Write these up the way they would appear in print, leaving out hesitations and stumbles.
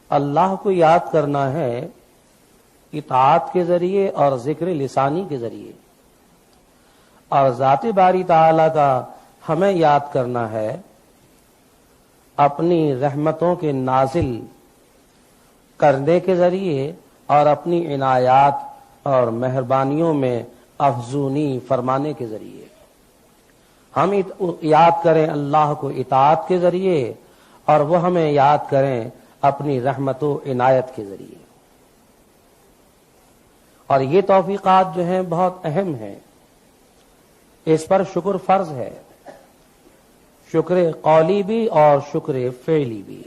اللہ کو یاد کرنا ہے اطاعت کے ذریعے اور ذکر لسانی کے ذریعے، اور ذات باری تعالی کا ہمیں یاد کرنا ہے اپنی رحمتوں کے نازل کرنے کے ذریعے اور اپنی عنایات اور مہربانیوں میں افزونی فرمانے کے ذریعے۔ ہم یاد کریں اللہ کو اطاعت کے ذریعے اور وہ ہمیں یاد کریں اپنی رحمت و عنایت کے ذریعے۔ اور یہ توفیقات جو ہیں بہت اہم ہیں، اس پر شکر فرض ہے، شکر قولی بھی اور شکر فعلی بھی۔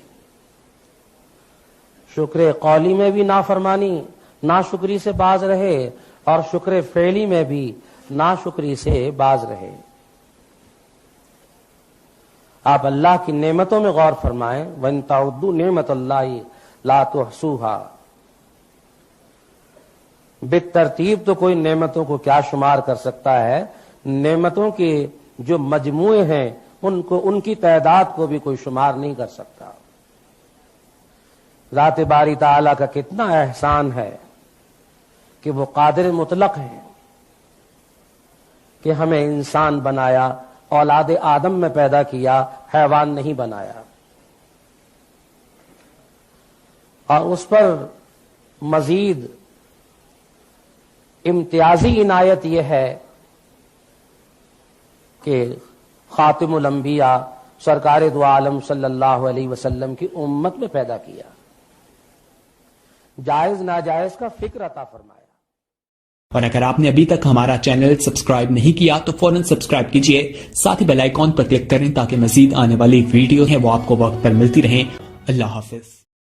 شکر قولی میں بھی نافرمانی ناشکری سے باز رہے اور شکر فعلی میں بھی ناشکری سے باز رہے۔ آپ اللہ کی نعمتوں میں غور فرمائیں، وَإِن تَعُدُّوا نِعْمَتَ اللَّهِ لَا تُحْصُوهَا۔ بالترتیب تو کوئی نعمتوں کو کیا شمار کر سکتا ہے، نعمتوں کے جو مجموعے ہیں ان کی تعداد کو بھی کوئی شمار نہیں کر سکتا۔ ذات باری تعالیٰ کا کتنا احسان ہے کہ وہ قادر مطلق ہیں کہ ہمیں انسان بنایا، اولاد آدم میں پیدا کیا، حیوان نہیں بنایا۔ اور اس پر مزید امتیازی عنایت یہ ہے کہ خاتم الانبیاء سرکار دو عالم صلی اللہ علیہ وسلم کی امت میں پیدا کیا، جائز ناجائز کا فکر عطا فرمایا۔ اور اگر آپ نے ابھی تک ہمارا چینل سبسکرائب نہیں کیا تو فوراً سبسکرائب کیجئے، ساتھ ہی بیل آئیکن پر کلک کریں تاکہ مزید آنے والی ویڈیو ہیں وہ آپ کو وقت پر ملتی رہیں۔ اللہ حافظ۔